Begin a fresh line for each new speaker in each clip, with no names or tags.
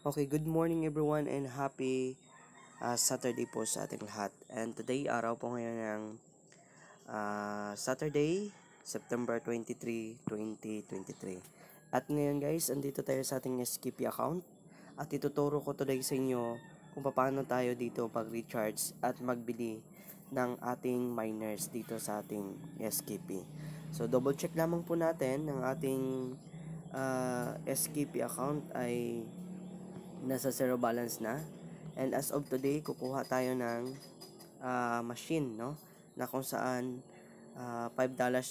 Okay, good morning everyone and happy Saturday po sa ating lahat. And today, araw po ngayon ng Saturday, September 23, 2023. At ngayon guys, andito tayo sa ating SKP account at ituturo ko today sa inyo kung paano tayo dito pag-recharge at magbili ng ating miners dito sa ating SKP. So double check lamang po natin ng ating SKP account ay nasa zero balance na. And as of today, kukuha tayo ng machine, no? Na kung saan $5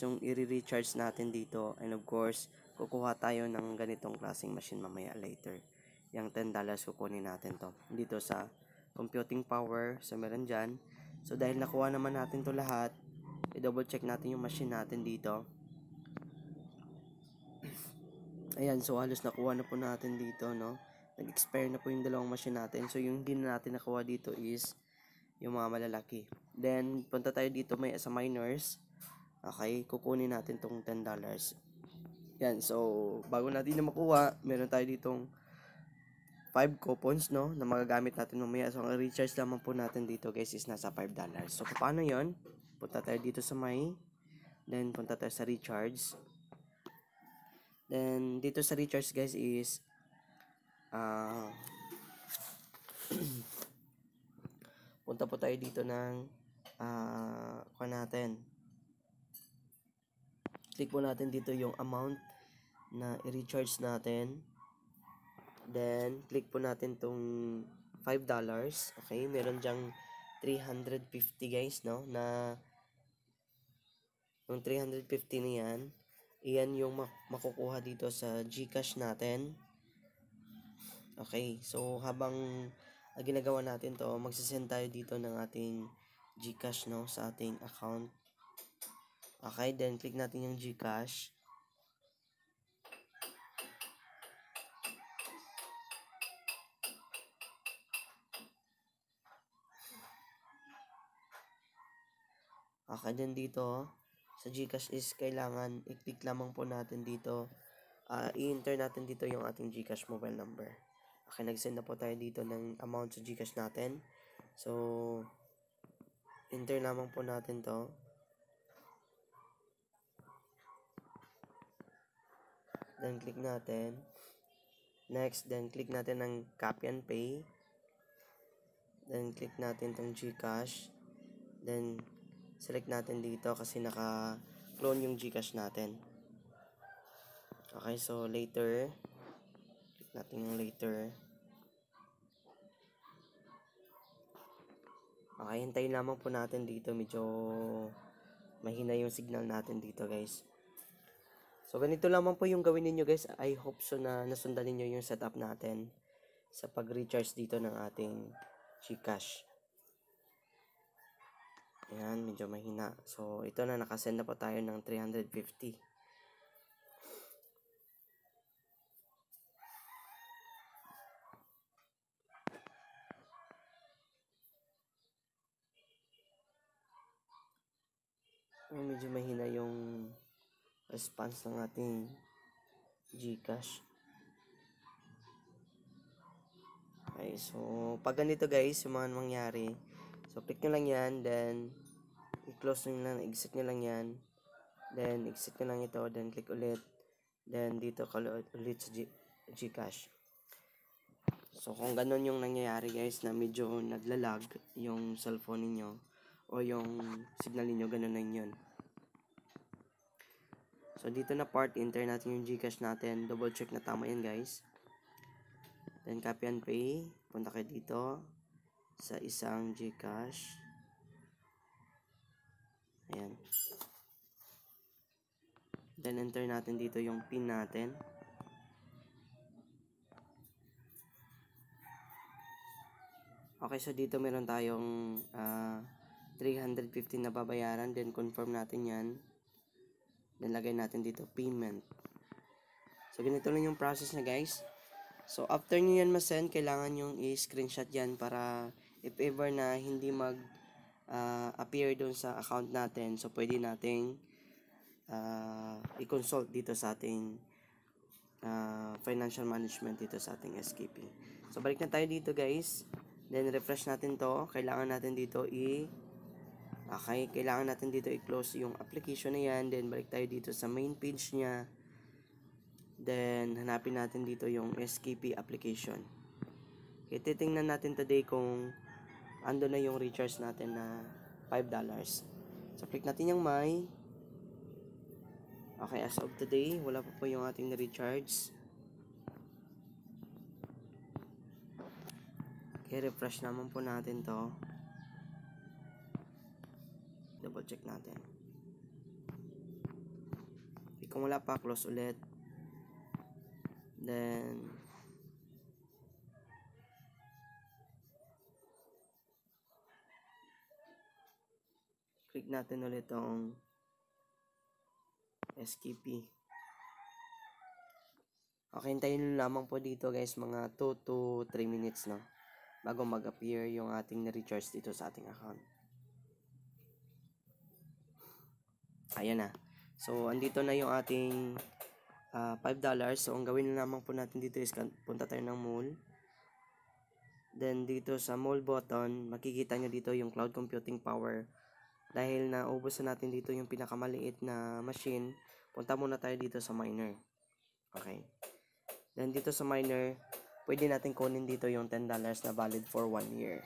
yung i-recharge natin dito. And of course, kukuha tayo ng ganitong klaseng machine mamaya later. Yung $10 kukunin natin to. Dito sa computing power, so meron dyan. So dahil nakuha naman natin to lahat, i-double check natin yung machine natin dito. Ayan, so halos nakuha na po natin dito, no? Nag-expire na po yung dalawang machine natin. So yung hindi na natin nakuha dito is yung mga malalaki. Then punta tayo dito sa miners. Okay, kukunin natin tong $10. Yan, so bago natin na makuha, meron tayo ditong 5 coupons, no, na magagamit natin mamaya. So ang recharge lamang po natin dito guys is nasa $5. So paano yon? Punta tayo dito sa then punta tayo sa recharge. Then dito sa recharge guys is punta po tayo dito ng natin. Click po natin dito yung amount na i-recharge natin. Then click po natin tong $5. Okay, meron dyang 350 guys, no, na yung 350 na yan, iyan yung makukuha dito sa GCash natin. Okay, so habang ginagawa natin to, magsisend tayo dito ng ating GCash, no, sa ating account. Okay, then click natin yung GCash. Okay, then dito sa GCash is kailangan i-click lamang po natin dito. I-enter natin dito yung ating GCash mobile number. Okay, nag-send na po tayo dito ng amount sa GCash natin. So, enter lamang po natin to. Then, click natin. Next, then click natin ng copy and pay. Then, click natin tong GCash. Then, select natin dito kasi naka-clone yung GCash natin. Okay, so later. Click natin yung later. Okay, hintayin lamang po natin dito. Medyo mahina yung signal natin dito guys. So ganito lamang po yung gawin ninyo guys. I hope so na nasundan niyo yung setup natin sa pag-recharge dito ng ating GCash. Ayan, medyo mahina. So ito na, nakasend na po tayo ng 350. Medyo mahina yung response ng ating GCash. Okay, so pag ganito guys, yung mga mangyari, so click nyo lang yan, then i-close nyo lang, exit nyo lang yan, then exit nyo lang ito, then click ulit, then dito ulit sa GCash. So kung ganun yung nangyayari guys, na medyo naglalag yung cellphone niyo o yung signal niyo, ganun na yun. So dito na part, enter natin yung GCash natin, double check na tama yan guys. Then copy and pay, punta kayo dito sa isang GCash. Ayan. Then enter natin dito yung PIN natin. Okay, so dito meron tayong 350 na babayaran. Then confirm natin yan. Then lagay natin dito payment. So ganito lang yung process na guys. So after nyo yan ma-send, kailangan yung i-screenshot yan para if ever na hindi appear doon sa account natin, so pwede nating i-consult dito sa ating financial management dito sa ating SKP. So balik na tayo dito guys. Then refresh natin to. Kailangan natin dito kailangan natin dito i-close yung application na yan. Then balik tayo dito sa main page niya. Then hanapin natin dito yung SKP application. Okay, titingnan natin today kung ando na yung recharge natin na $5. So click natin yung my. Okay, as of today, wala pa po yung ating na-recharge. Okay, refresh naman po natin to. Double check natin. Okay, kung wala pa, close ulit. Then click natin ulit tong SKP. Okay, hintayin lamang po dito guys mga 2 to 3 minutes no, bago mag-appear yung ating na-recharge dito sa ating account. Ayan na. So, andito na yung ating $5. So, ang gawin na naman po natin dito is punta tayo ng mall. Then, dito sa mall button, makikita nyo dito yung cloud computing power. Dahil naubos na natin dito yung pinakamaliit na machine, punta muna tayo dito sa miner. Okay. Then, dito sa miner, pwede natin kunin dito yung $10 na valid for 1 year.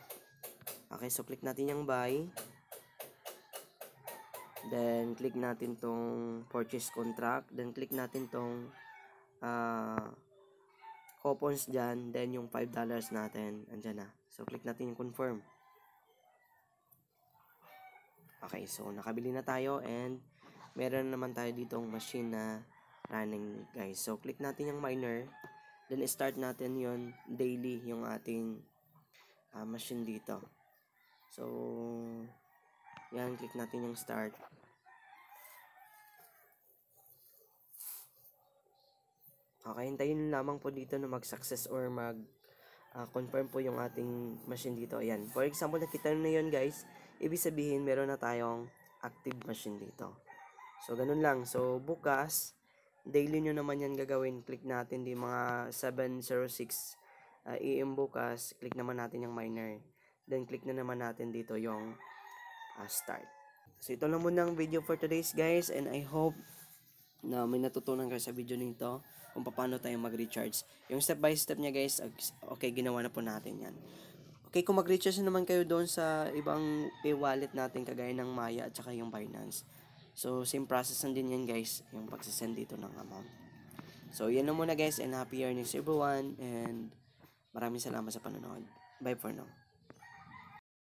Okay, so click natin yung buy. Then, click natin tong purchase contract. Then, click natin tong coupons dyan. Then, yung $5 natin, andyan na. So, click natin yung confirm. Okay, so, nakabili na tayo. And, meron naman tayo ditong machine na running, guys. So, click natin yung miner. Then, start natin yon daily, yung ating machine dito. So, yan, click natin yung start. Okay, hintayin lamang po dito na mag-success or mag-confirm po yung ating machine dito. Ayan. For example, nakita nyo na yun guys. Ibig sabihin, meron na tayong active machine dito. So, ganun lang. So, bukas, daily nyo naman yan gagawin. Click natin di mga 7:06 AM bukas. Click naman natin yung miner. Then, click na naman natin dito yung start. So, ito lang muna ang video for today's guys. And I hope na may natutunan kayo sa video nito kung paano tayo mag-recharge. Yung step by step niya guys, okay, ginawa na po natin yan. Okay, kung mag-recharge naman kayo doon sa ibang e-wallet natin kagaya ng Maya at saka yung Binance. So, same process na din yan guys, yung pagsasend dito ng amount. So, yan na muna guys and happy earnings everyone and maraming salamat sa panonood. Bye for now.